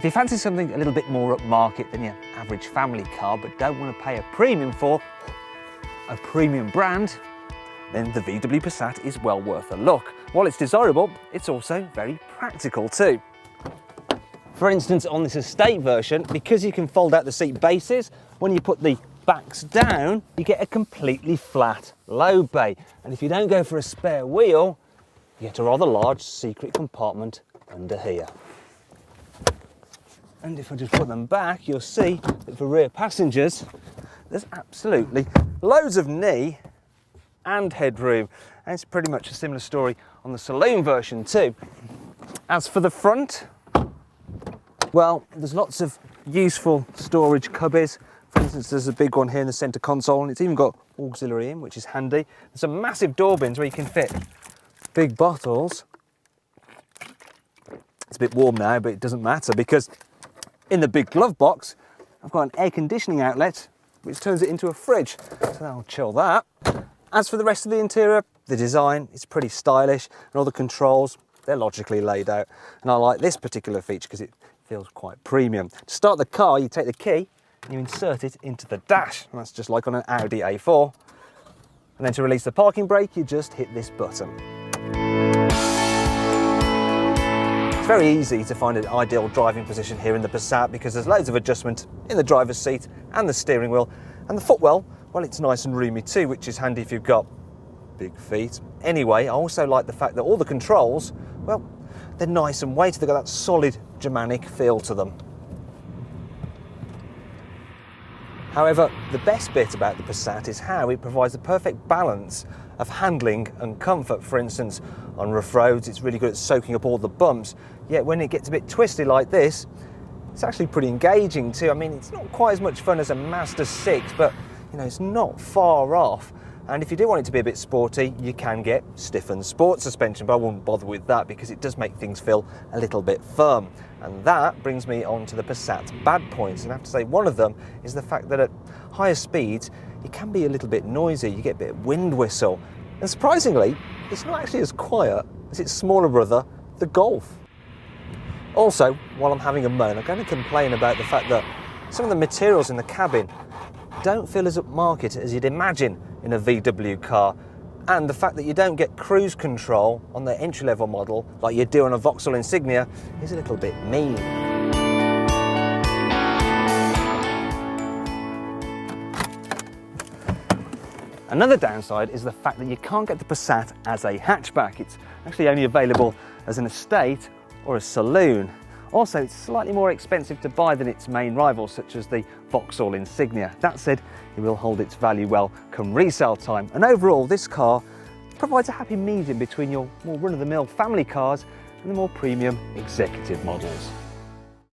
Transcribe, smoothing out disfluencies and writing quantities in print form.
If you fancy something a little bit more upmarket than your average family car, but don't want to pay a premium for a premium brand, then the VW Passat is well worth a look. While it's desirable, it's also very practical too. For instance, on this Estate version, because you can fold out the seat bases, when you put the backs down, you get a completely flat load bay. And if you don't go for a spare wheel, you get a rather large secret compartment under here. And if I just put them back, you'll see that for rear passengers, there's absolutely loads of knee and headroom. And it's pretty much a similar story on the saloon version too. As for the front, well, there's lots of useful storage cubbies. For instance, there's a big one here in the centre console, and it's even got auxiliary in, which is handy. There's some massive door bins where you can fit big bottles. It's a bit warm now, but it doesn't matter because in the big glove box, I've got an air conditioning outlet, which turns it into a fridge. So that'll chill that. As for the rest of the interior, the design is pretty stylish, and all the controls, they're logically laid out. And I like this particular feature because it feels quite premium. To start the car, you take the key and you insert it into the dash. And that's just like on an Audi A4. And then to release the parking brake, you just hit this button. It's very easy to find an ideal driving position here in the Passat because there's loads of adjustment in the driver's seat and the steering wheel. And the footwell, well, it's nice and roomy too, which is handy if you've got big feet. Anyway, I also like the fact that all the controls, well, they're nice and weighted. They've got that solid Germanic feel to them. However, the best bit about the Passat is how it provides the perfect balance of handling and comfort. For instance, on rough roads, it's really good at soaking up all the bumps. Yet when it gets a bit twisty like this, it's actually pretty engaging too. I mean, it's not quite as much fun as a Mazda 6, but you know, it's not far off. And if you do want it to be a bit sporty, you can get stiffened sport suspension, but I won't bother with that because it does make things feel a little bit firm. And that brings me on to the Passat's bad points. And I have to say one of them is the fact that at higher speeds, it can be a little bit noisy. You get a bit of wind whistle. And surprisingly, it's not actually as quiet as its smaller brother, the Golf. Also, while I'm having a moan, I'm going to complain about the fact that some of the materials in the cabin don't feel as upmarket as you'd imagine in a VW car, and the fact that you don't get cruise control on the entry-level model like you do on a Vauxhall Insignia is a little bit mean. Another downside is the fact that you can't get the Passat as a hatchback. It's actually only available as an Estate or a saloon. Also, it's slightly more expensive to buy than its main rivals, such as the Vauxhall Insignia. That said, it will hold its value well come resale time. And overall, this car provides a happy medium between your more run-of-the-mill family cars and the more premium executive models.